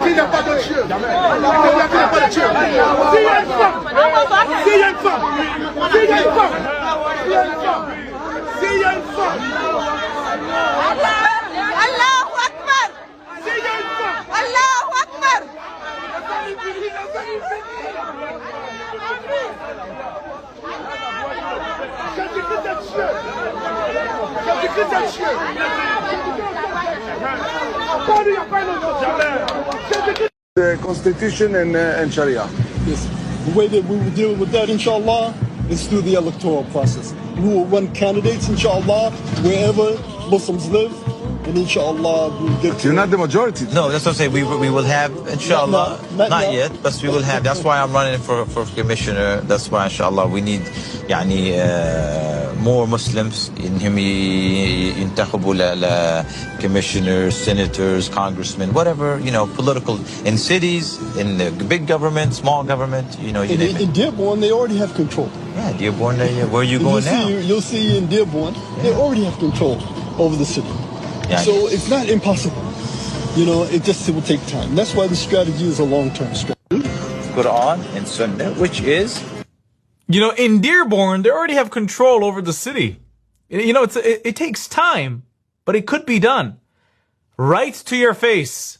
S'il n'y a pas de Dieu, il n'y a pas de Dieu. S'il y a une femme, s'il y a une femme, s'il y a une femme, s'il y a une femme, Allahu Akbar! s'il y a une femme, Allahu Akbar! The Constitution and Sharia. Yes. The way that we will deal with that, inshallah, is through the electoral process. We will run candidates, inshallah, wherever Muslims live, and inshallah, we'll get to... You're not the majority. No, that's what I'm saying. We will have, inshallah, Not not now. yet, but we will have. That's why I'm running for commissioner. That's why, inshallah, we need more Muslims in him ينتخبوا commissioners, senators, congressmen, whatever, political, in cities, in the big government, small government, you name it. In Dearborn, they already have control. Yeah, Dearborn, where are you going now? You'll see in Dearborn, they already have control over the city. Yeah, So it's not impossible. It just will take time. That's why the strategy is a long-term strategy. Quran and Sunnah, which is... in Dearborn, they already have control over the city. It takes time, but it could be done. Right to your face.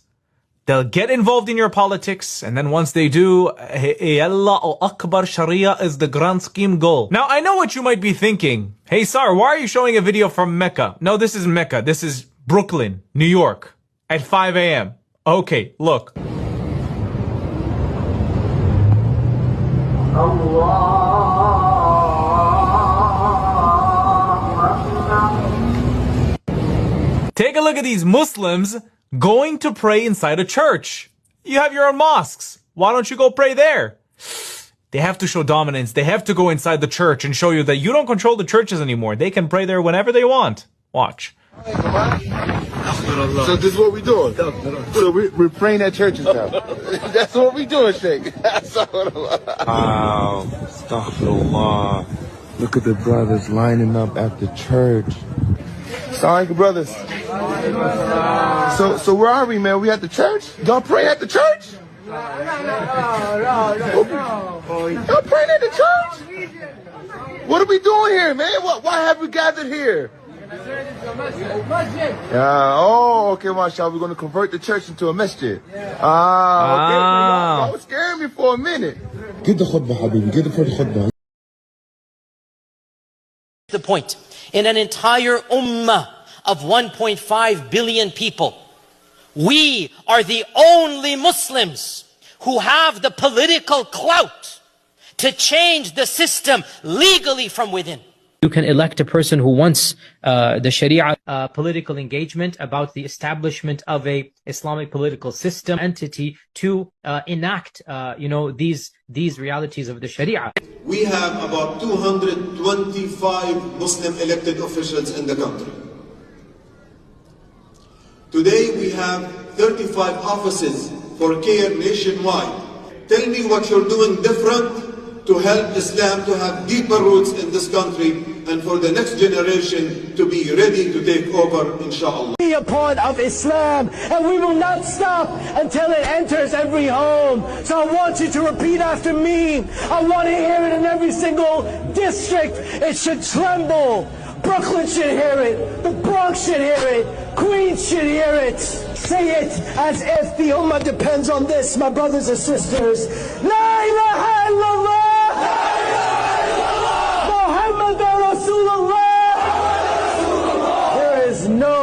They'll get involved in your politics, and then once they do, Allahu Akbar, Sharia is the grand scheme goal. Now, I know what you might be thinking. Hey, Sar, why are you showing a video from Mecca? No, this is Mecca. This is Brooklyn, New York, at 5 a.m. Okay, look. Take a look at these Muslims going to pray inside a church. You have your own mosques. Why don't you go pray there? They have to show dominance. They have to go inside the church and show you that you don't control the churches anymore. They can pray there whenever they want. Watch. So this is what we're doing. So we're praying at churches now. That's what we're doing, Sheikh. Wow. Astaghfirullah. Look at the brothers lining up at the church. Assalamu alaikum, brothers. So where are we, man? We at the church? Y'all praying at the church? Y'all praying at the church? What are we doing here, man? Why have we gathered here? Okay, mashallah. We're going to convert the church into a masjid. Okay. Y'all was scaring me for a minute. Get the khutbah, habibi. Get the khutbah. The point. In an entire ummah of 1.5 billion people, we are the only Muslims who have the political clout to change the system legally from within. You can elect a person who wants the Sharia political engagement about the establishment of a Islamic political system entity to enact, these realities of the Sharia. We have about 225 Muslim elected officials in the country. Today we have 35 offices for care nationwide. Tell me what you're doing different to help Islam to have deeper roots in this country and for the next generation to be ready to take over, inshallah. Be a part of Islam, and we will not stop until it enters every home. So I want you to repeat after me. I want to hear it in every single district. It should tremble. Brooklyn should hear it. The Bronx should hear it. Queens should hear it. Say it as if the Ummah depends on this, my brothers and sisters. La ilaha illallah. Muhammadur Rasulullah. There is no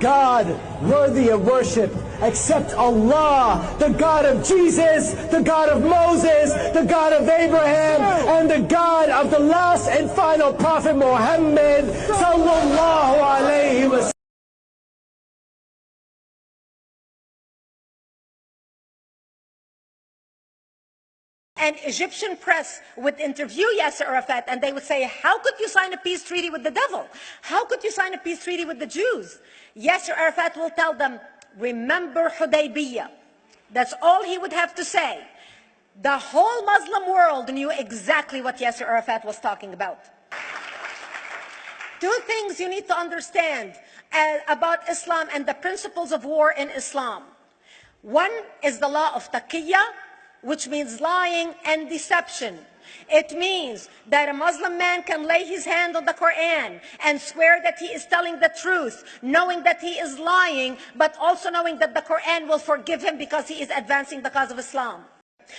God worthy of worship except Allah, the God of Jesus, the God of Moses, the God of Abraham, and the God of the last and final Prophet Muhammad sallallahu alayhi wa sallam. And Egyptian press would interview Yasser Arafat and they would say, how could you sign a peace treaty with the devil? How could you sign a peace treaty with the Jews? Yasser Arafat will tell them, remember Hudaybiyah. That's all he would have to say. The whole Muslim world knew exactly what Yasser Arafat was talking about. Two things you need to understand about Islam and the principles of war in Islam. One is the law of taqiyya, which means lying and deception. It means that a Muslim man can lay his hand on the Quran and swear that he is telling the truth, knowing that he is lying, but also knowing that the Quran will forgive him because he is advancing the cause of Islam.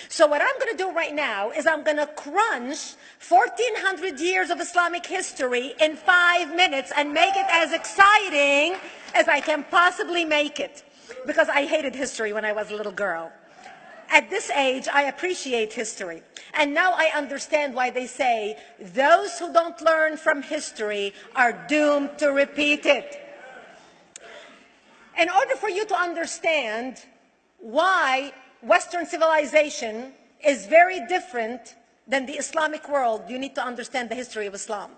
So what I'm going to do right now is I'm going to crunch 1400 years of Islamic history in 5 minutes and make it as exciting as I can possibly make it. Because I hated history when I was a little girl. At this age, I appreciate history. And now I understand why they say those who don't learn from history are doomed to repeat it. In order for you to understand why Western civilization is very different than the Islamic world, you need to understand the history of Islam.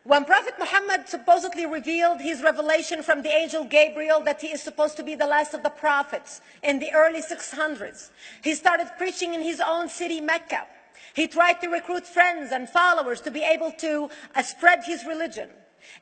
When Prophet Muhammad supposedly revealed his revelation from the angel Gabriel that he is supposed to be the last of the prophets in the early 600s, he started preaching in his own city, Mecca. He tried to recruit friends and followers to be able to spread his religion.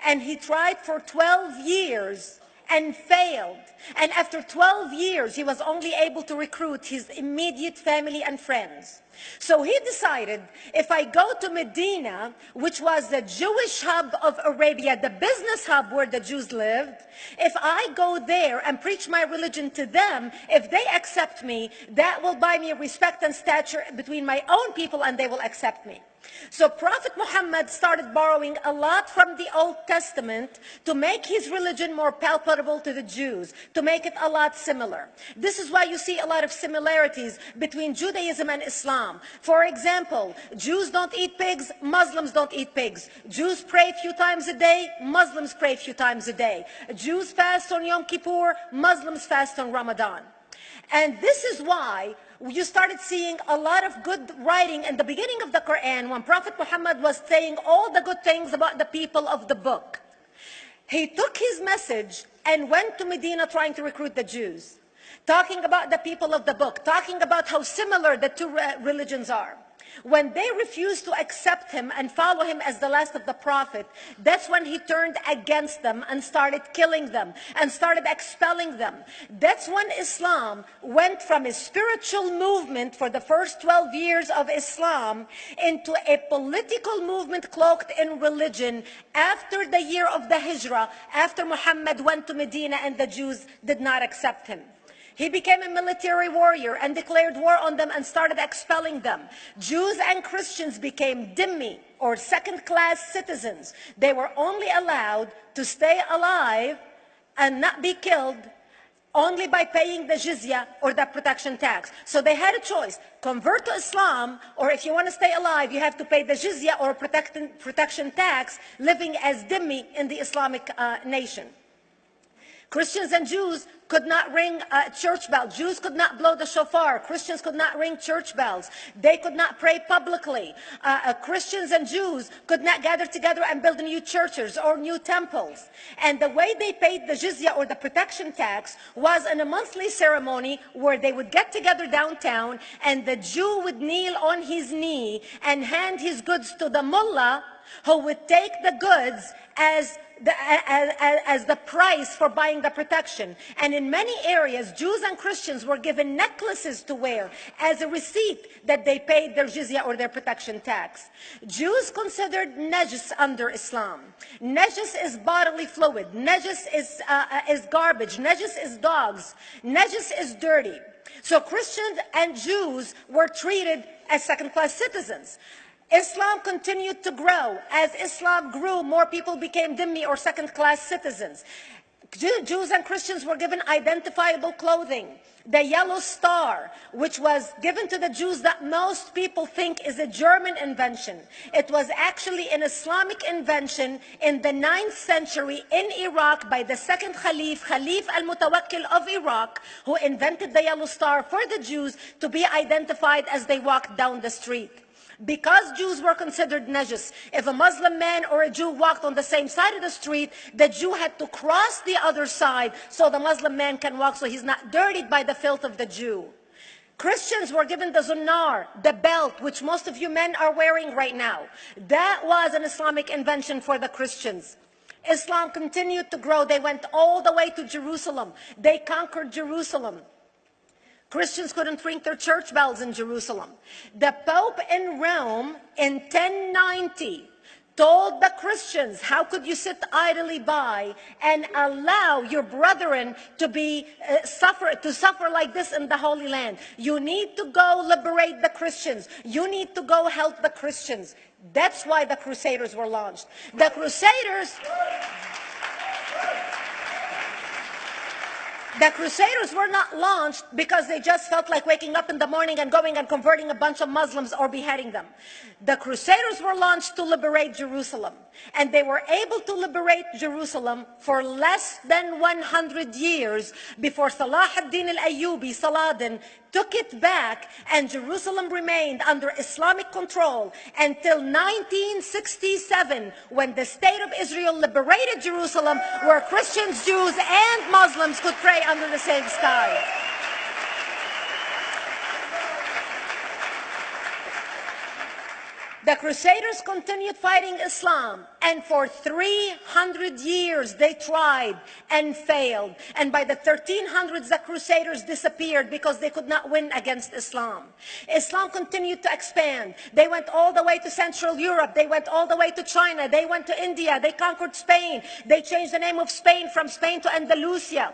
And he tried for 12 years and failed. And after 12 years, he was only able to recruit his immediate family and friends. So he decided, if I go to Medina, which was the Jewish hub of Arabia, the business hub where the Jews lived, if I go there and preach my religion to them, if they accept me, that will buy me respect and stature between my own people, and they will accept me. So Prophet Muhammad started borrowing a lot from the Old Testament to make his religion more palpable to the Jews, to make it a lot similar. This is why you see a lot of similarities between Judaism and Islam. For example, Jews don't eat pigs, Muslims don't eat pigs. Jews pray a few times a day, Muslims pray a few times a day. Jews fast on Yom Kippur, Muslims fast on Ramadan. And this is why you started seeing a lot of good writing in the beginning of the Quran when Prophet Muhammad was saying all the good things about the people of the book. He took his message and went to Medina trying to recruit the Jews, talking about the people of the book, talking about how similar the two religions are. When they refused to accept him and follow him as the last of the prophet, that's when he turned against them and started killing them and started expelling them. That's when Islam went from a spiritual movement for the first 12 years of Islam into a political movement cloaked in religion after the year of the Hijrah, after Muhammad went to Medina and the Jews did not accept him. He became a military warrior and declared war on them and started expelling them. Jews and Christians became dhimmi, or second-class citizens. They were only allowed to stay alive and not be killed only by paying the jizya, or the protection tax. So they had a choice: convert to Islam, or if you want to stay alive, you have to pay the jizya or protection tax, living as dhimmi in the Islamic nation. Christians and Jews could not ring church bells. Jews could not blow the shofar. Christians could not ring church bells. They could not pray publicly. Christians and Jews could not gather together and build new churches or new temples. And the way they paid the jizya, or the protection tax, was in a monthly ceremony where they would get together downtown and the Jew would kneel on his knee and hand his goods to the mullah, who would take the goods as the price for buying the protection. And in many areas, Jews and Christians were given necklaces to wear as a receipt that they paid their jizya, or their protection tax. Jews considered najis under Islam. Najis is bodily fluid. Najis is garbage. Najis is dogs. Najis is dirty. So Christians and Jews were treated as second-class citizens. Islam continued to grow. As Islam grew, more people became dhimmi, or second-class citizens. Jews and Christians were given identifiable clothing. The yellow star, which was given to the Jews, that most people think is a German invention. It was actually an Islamic invention in the 9th century in Iraq by the second Khalif al-Mutawakkil of Iraq, who invented the yellow star for the Jews to be identified as they walked down the street. Because Jews were considered najis, if a Muslim man or a Jew walked on the same side of the street, the Jew had to cross the other side so the Muslim man can walk, so he's not dirtied by the filth of the Jew. Christians were given the zunnar, the belt, which most of you men are wearing right now. That was an Islamic invention for the Christians. Islam continued to grow. They went all the way to Jerusalem. They conquered Jerusalem. Christians couldn't ring their church bells in Jerusalem. The Pope in Rome in 1090 told the Christians, how could you sit idly by and allow your brethren to suffer like this in the Holy Land? You need to go liberate the Christians. You need to go help the Christians. That's why the Crusaders were launched. The Crusaders were not launched because they just felt like waking up in the morning and going and converting a bunch of Muslims or beheading them. The Crusaders were launched to liberate Jerusalem. And they were able to liberate Jerusalem for less than 100 years before Salah ad-Din al-Ayyubi, Saladin, took it back, and Jerusalem remained under Islamic control until 1967, when the State of Israel liberated Jerusalem, where Christians, Jews, and Muslims could pray under the same sky. The Crusaders continued fighting Islam, and for 300 years they tried and failed. And by the 1300s, the Crusaders disappeared because they could not win against Islam. Islam continued to expand. They went all the way to Central Europe. They went all the way to China. They went to India. They conquered Spain. They changed the name of Spain from Spain to Andalusia.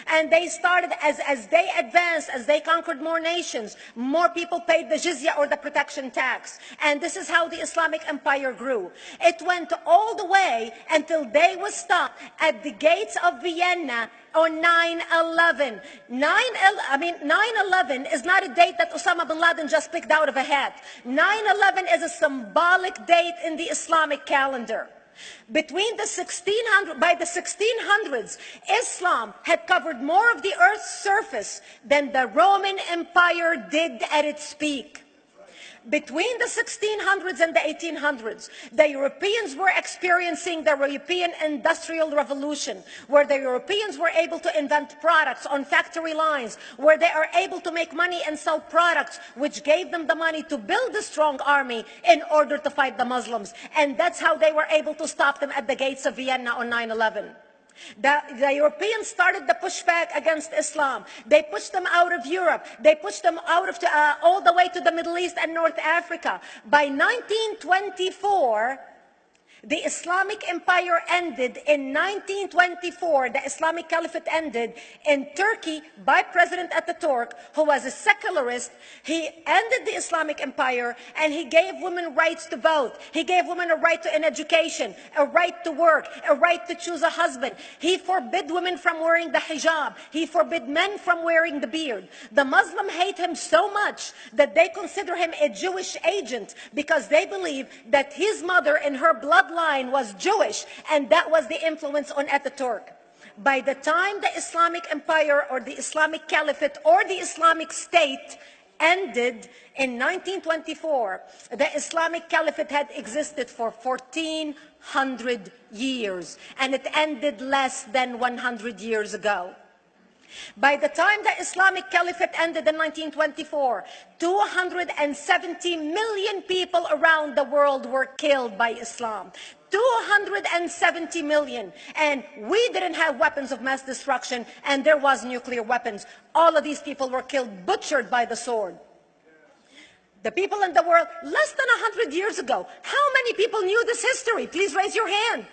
And they started, as they advanced, as they conquered more nations, more people paid the jizya, or the protection tax. And this is how the Islamic Empire grew. It went all the way until they was stopped at the gates of Vienna on 9/11. 9/11 is not a date that Osama bin Laden just picked out of a hat. 9/11 is a symbolic date in the Islamic calendar. By the 1600s, Islam had covered more of the earth's surface than the Roman Empire did at its peak. Between the 1600s and the 1800s, the Europeans were experiencing the European Industrial Revolution, where the Europeans were able to invent products on factory lines, where they are able to make money and sell products, which gave them the money to build a strong army in order to fight the Muslims. And that's how they were able to stop them at the gates of Vienna on 9/11. The Europeans started the pushback against Islam. They pushed them out of Europe. They pushed them out of all the way to the Middle East and North Africa. By 1924, the Islamic Empire ended. In 1924, the Islamic Caliphate ended in Turkey by President Ataturk, who was a secularist. He ended the Islamic Empire, and he gave women rights to vote. He gave women a right to an education, a right to work, a right to choose a husband. He forbid women from wearing the hijab. He forbid men from wearing the beard. The Muslims hate him so much that they consider him a Jewish agent, because they believe that his mother in her bloodline was Jewish, and that was the influence on Ataturk. By the time the Islamic Empire, or the Islamic Caliphate, or the Islamic State ended in 1924, the Islamic Caliphate had existed for 1400 years, and it ended less than 100 years ago. By the time the Islamic Caliphate ended in 1924, 270 million people around the world were killed by Islam. 270 million. And we didn't have weapons of mass destruction, and there was nuclear weapons. All of these people were killed, butchered by the sword. The people in the world, less than 100 years ago, how many people knew this history? Please raise your hand.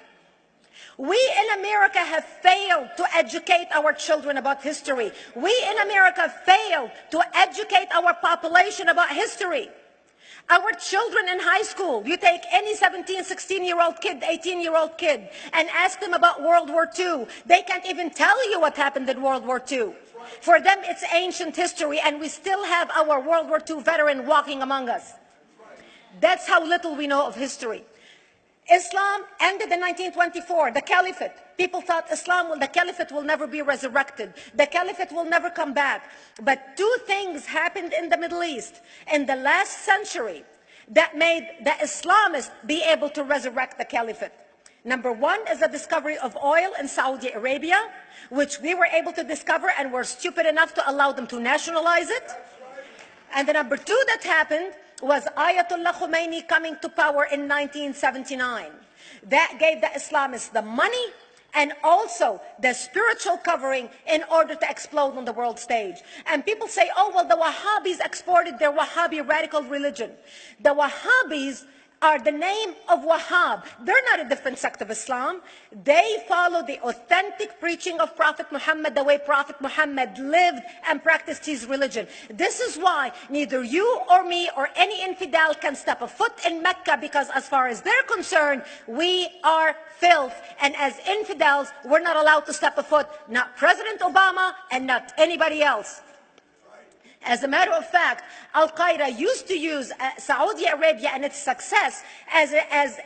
We in America have failed to educate our children about history. We in America failed to educate our population about history. Our children in high school, you take any 17, 16-year-old kid, 18-year-old kid, and ask them about World War II. They can't even tell you what happened in World War II. For them, it's ancient history, and we still have our World War II veteran walking among us. That's how little we know of history. Islam ended in 1924, the Caliphate. People thought the Caliphate will never be resurrected. The Caliphate will never come back. But two things happened in the Middle East in the last century that made the Islamists be able to resurrect the Caliphate. Number one is the discovery of oil in Saudi Arabia, which we were able to discover and were stupid enough to allow them to nationalize it. And the number two that happened was Ayatollah Khomeini coming to power in 1979. that gave the Islamists the money and also the spiritual covering in order to explode on the world stage. And people say, oh, well, the Wahhabis exported their Wahhabi radical religion. The Wahhabis are the name of Wahhab. They're not a different sect of Islam. They follow the authentic preaching of Prophet Muhammad, the way Prophet Muhammad lived and practiced his religion. This is why neither you or me or any infidel can step a foot in Mecca, because as far as they're concerned, we are filth. And as infidels, we're not allowed to step a foot, not President Obama and not anybody else. As a matter of fact, Al-Qaeda used to use Saudi Arabia and its success as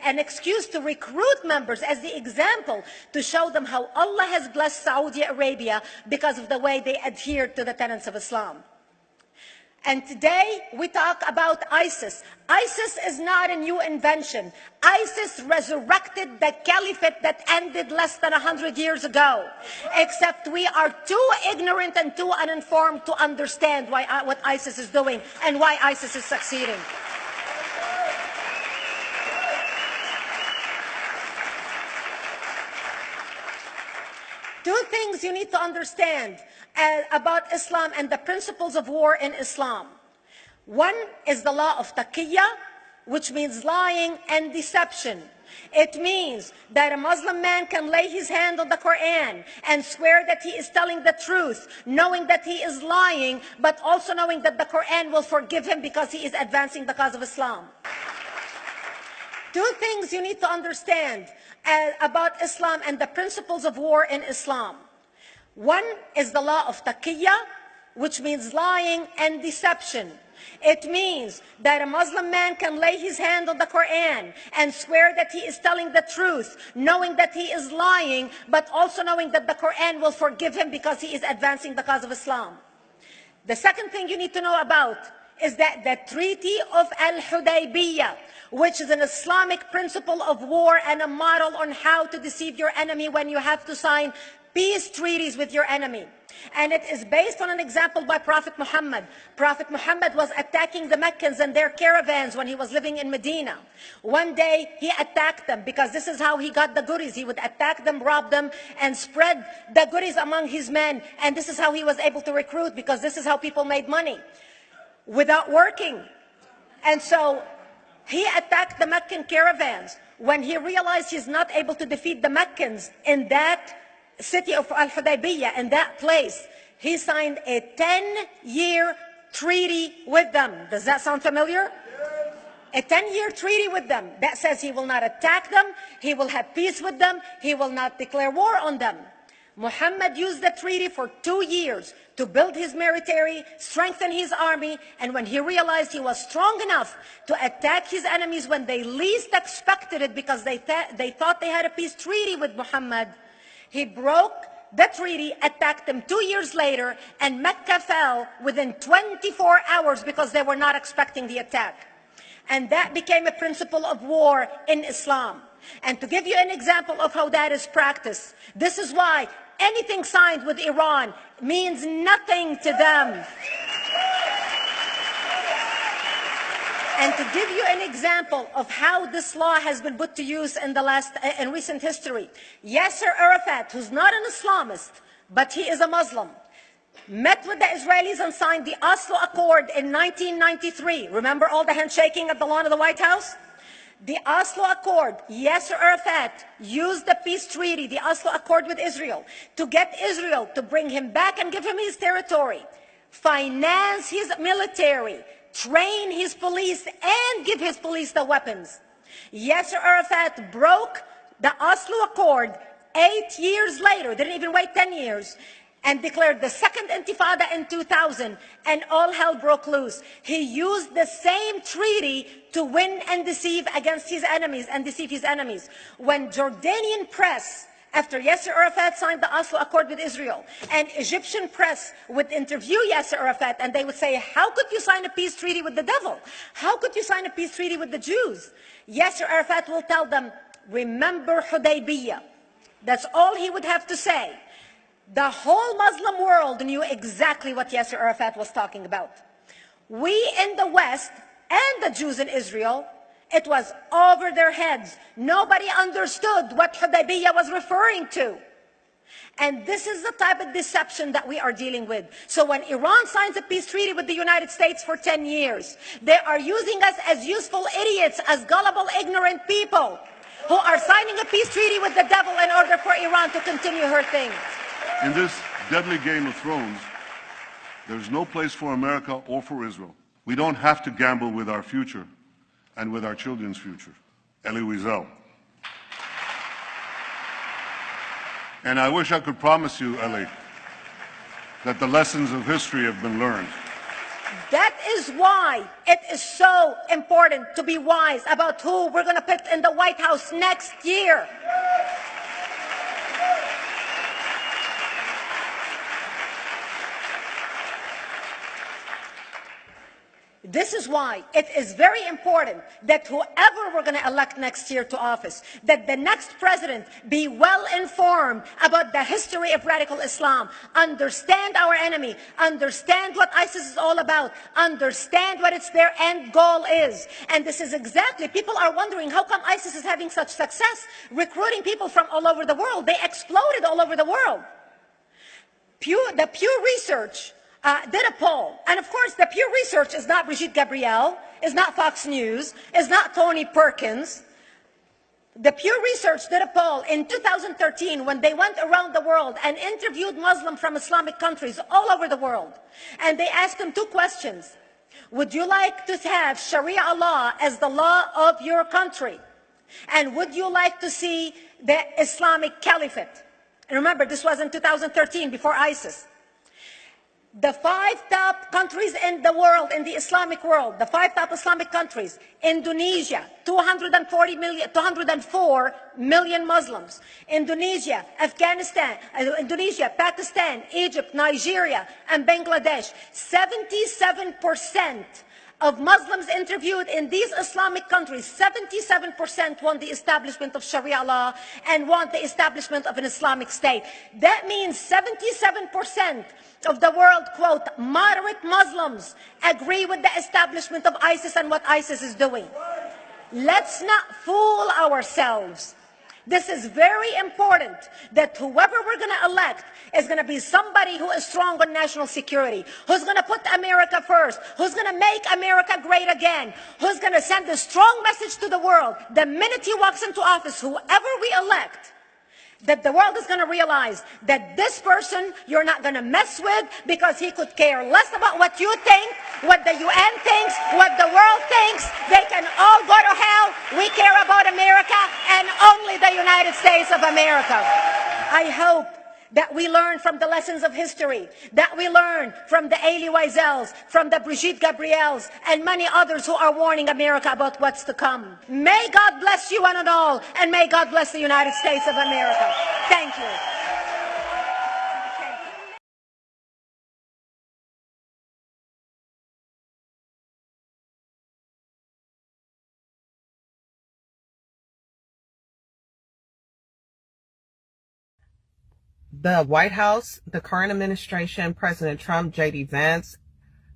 an excuse to recruit members, as the example to show them how Allah has blessed Saudi Arabia because of the way they adhere to the tenets of Islam. And today we talk about ISIS. ISIS is not a new invention. ISIS resurrected the caliphate that ended less than 100 years ago. Except we are too ignorant and too uninformed to understand what ISIS is doing and why ISIS is succeeding. Two things you need to understand about Islam and the principles of war in Islam. One is the law of taqiyya, which means lying and deception. It means that a Muslim man can lay his hand on the Quran and swear that he is telling the truth, knowing that he is lying, but also knowing that the Quran will forgive him because he is advancing the cause of Islam. Two things you need to understand about Islam and the principles of war in Islam. One is the law of taqiyya, which means lying and deception. It means that a Muslim man can lay his hand on the Quran and swear that he is telling the truth, knowing that he is lying, but also knowing that the Quran will forgive him because he is advancing the cause of Islam. The second thing you need to know about is that the Treaty of Al-Hudaybiyah, which is an Islamic principle of war and a model on how to deceive your enemy when you have to sign peace treaties with your enemy. And it is based on an example by Prophet Muhammad. Prophet Muhammad was attacking the Meccans and their caravans when he was living in Medina. One day he attacked them because this is how he got the goodies. He would attack them, rob them, and spread the goodies among his men. And this is how he was able to recruit, because this is how people made money without working. And so he attacked the Meccan caravans. When he realized he's not able to defeat the Meccans in that city of Al-Hudaybiyah, in that place, he signed a 10-year treaty with them. Does that sound familiar? A 10-year treaty with them that says he will not attack them, he will have peace with them, he will not declare war on them. Muhammad used the treaty for 2 years to build his military, strengthen his army, and when he realized he was strong enough to attack his enemies when they least expected it, because they thought they had a peace treaty with Muhammad, he broke the treaty, attacked them 2 years later, and Mecca fell within 24 hours because they were not expecting the attack. And that became a principle of war in Islam. And to give you an example of how that is practiced, this is why anything signed with Iran means nothing to them. And to give you an example of how this law has been put to use in recent history, Yasser Arafat, who's not an Islamist, but he is a Muslim, met with the Israelis and signed the Oslo Accord in 1993. Remember all the handshaking at the lawn of the White House? The Oslo Accord, Yasser Arafat used the peace treaty, the Oslo Accord with Israel, to get Israel to bring him back and give him his territory, finance his military, train his police, and give his police the weapons. Yasser Arafat broke the Oslo Accord 8 years later, didn't even wait 10 years, and declared the second Intifada in 2000, and all hell broke loose. He used the same treaty to win and deceive against his enemies and deceive his enemies. When Jordanian press, after Yasser Arafat signed the Oslo Accord with Israel, and Egyptian press would interview Yasser Arafat, and they would say, how could you sign a peace treaty with the devil? How could you sign a peace treaty with the Jews? Yasser Arafat will tell them, remember Hudaybiyah. That's all he would have to say. The whole Muslim world knew exactly what Yasser Arafat was talking about. We in the West and the Jews in Israel It was over their heads. Nobody understood what Hudaybiyah was referring to. And this is the type of deception that we are dealing with. So when Iran signs a peace treaty with the United States for 10 years, they are using us as useful idiots, as gullible, ignorant people who are signing a peace treaty with the devil in order for Iran to continue her thing. In this deadly game of thrones, there's no place for America or for Israel. We don't have to gamble with our future and with our children's future. Elie Wiesel. And I wish I could promise you, Elie, that the lessons of history have been learned. That is why it is so important to be wise about who we're going to put in the White House next year. This is why it is very important that whoever we're going to elect next year to office, that the next president be well informed about the history of radical Islam, understand our enemy, understand what ISIS is all about, understand what their end goal is. And this is exactly, people are wondering how come ISIS is having such success recruiting people from all over the world. They exploded all over the world. The Pew Research did a poll. And of course, the Pew Research is not Brigitte Gabriel, is not Fox News, is not Tony Perkins. The Pew Research did a poll in 2013 when they went around the world and interviewed Muslims from Islamic countries all over the world. And they asked them 2 questions. Would you like to have Sharia law as the law of your country? And would you like to see the Islamic Caliphate? And remember, this was in 2013, before ISIS. The 5 top countries in the world, in the Islamic world, the 5 top Islamic countries: Indonesia, 204 million Muslims; Indonesia, Pakistan, Egypt, Nigeria, and Bangladesh. 77% of Muslims interviewed in these Islamic countries, 77% want the establishment of Sharia law and want the establishment of an Islamic state. That means 77% of the world, quote, moderate Muslims agree with the establishment of ISIS and what ISIS is doing. Let's not fool ourselves. This is very important, that whoever we're going to elect is going to be somebody who is strong on national security, who's going to put America first, who's going to make America great again, who's going to send a strong message to the world. The minute he walks into office, whoever we elect, that the world is going to realize that this person you're not going to mess with, because he could care less about what you think, what the UN thinks, what the world thinks. They can all go to hell. We care about America and only the United States of America. I hope that we learn from the lessons of history, that we learn from the Elie Wiesels, from the Brigitte Gabriels, and many others who are warning America about what's to come. May God bless you one and all, and may God bless the United States of America. Thank you. The White House, the current administration, President Trump, J.D. Vance,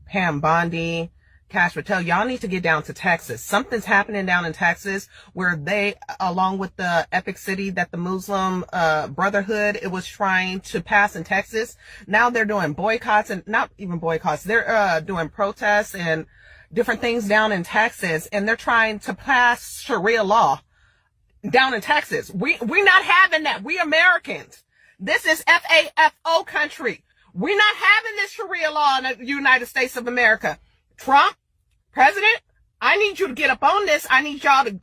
Pam Bondi, Kash Patel, y'all need to get down to Texas. Something's happening down in Texas where they, along with the Epic City that the Muslim Brotherhood, it was trying to pass in Texas. Now they're doing boycotts, and not even boycotts. They're doing protests and different things down in Texas, and they're trying to pass Sharia law down in Texas. We're not having that. We Americans. This is FAFO country. We're not having this Sharia law in the United States of America. Trump, President, I need you to get up on this. I need y'all to,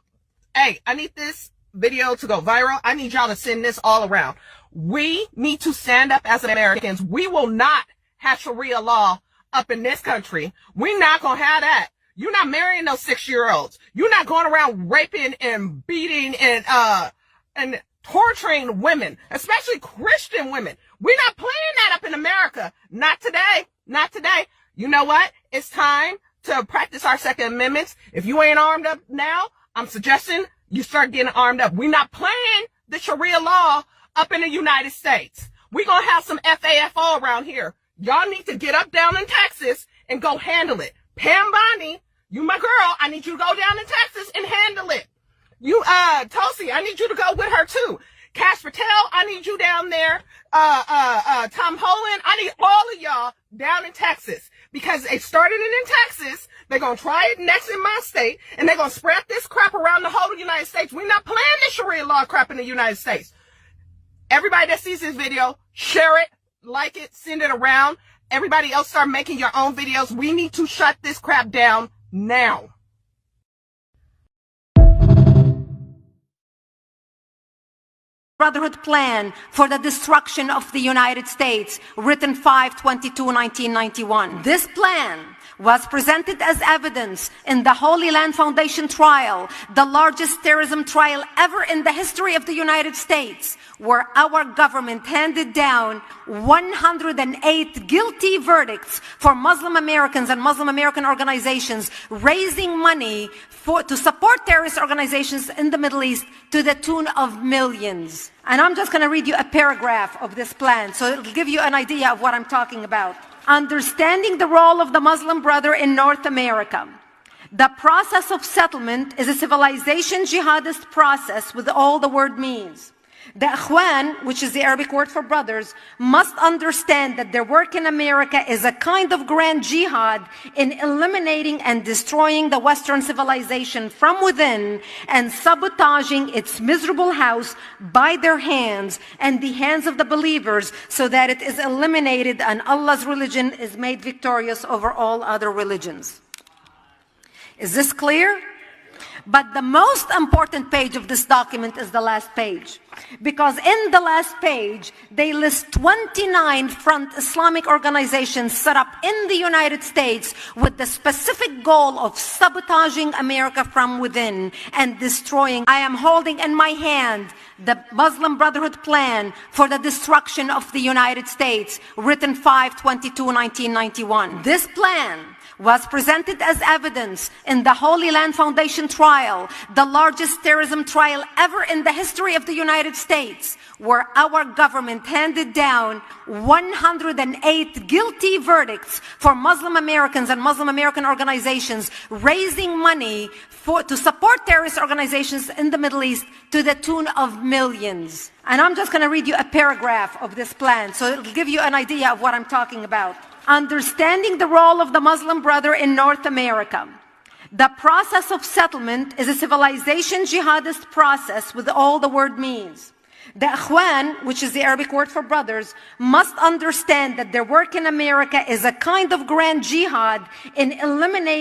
I need this video to go viral. I need y'all to send this all around. We need to stand up as Americans. We will not have Sharia law up in this country. We're not going to have that. You're not marrying those 6-year-olds. You're not going around raping and beating and torturing women, especially Christian women. We're not playing that up in America. Not today. Not today. You know what? It's time to practice our Second Amendments. If you ain't armed up now, I'm suggesting you start getting armed up. We're not playing the Sharia law up in the United States. We're going to have some FAFO around here. Y'all need to get up down in Texas and go handle it. Pam Bondi, You my girl, I need you to go down to Texas and handle it. You, Tulsi, I need you to go with her too. Cash Patel, I need you down there. Tom Holland, I need all of y'all down in Texas. Because they started it in Texas, they're going to try it next in my state, and they're going to spread this crap around the whole United States. We're not playing this Sharia law crap in the United States. Everybody that sees this video, share it, like it, send it around. Everybody else start making your own videos. We need to shut this crap down now. Brotherhood plan for the destruction of the United States, written 5/22/1991. This plan was presented as evidence in the Holy Land Foundation trial, the largest terrorism trial ever in the history of the United States, where our government handed down 108 guilty verdicts for Muslim Americans and Muslim American organizations raising money to support terrorist organizations in the Middle East to the tune of millions. And I'm just going to read you a paragraph of this plan, so it'll give you an idea of what I'm talking about. Understanding the role of the Muslim brother in North America. The process of settlement is a civilization jihadist process with all the word means. The Ikhwan, which is the Arabic word for brothers, must understand that their work in America is a kind of grand jihad in eliminating and destroying the Western civilization from within and sabotaging its miserable house by their hands and the hands of the believers so that it is eliminated and Allah's religion is made victorious over all other religions. Is this clear? But the most important page of this document is the last page. Because in the last page, they list 29 front Islamic organizations set up in the United States with the specific goal of sabotaging America from within and destroying. I am holding in my hand the Muslim Brotherhood plan for the destruction of the United States, written 5/22/1991. This plan was presented as evidence in the Holy Land Foundation trial, the largest terrorism trial ever in the history of the United States, where our government handed down 108 guilty verdicts for Muslim Americans and Muslim American organizations raising money to support terrorist organizations in the Middle East to the tune of millions. And I'm just going to read you a paragraph of this plan, so it'll give you an idea of what I'm talking about. Understanding the role of the Muslim brother in North America. The process of settlement is a civilization jihadist process with all the word means. The Ikhwan, which is the Arabic word for brothers, must understand that their work in America is a kind of grand jihad in eliminating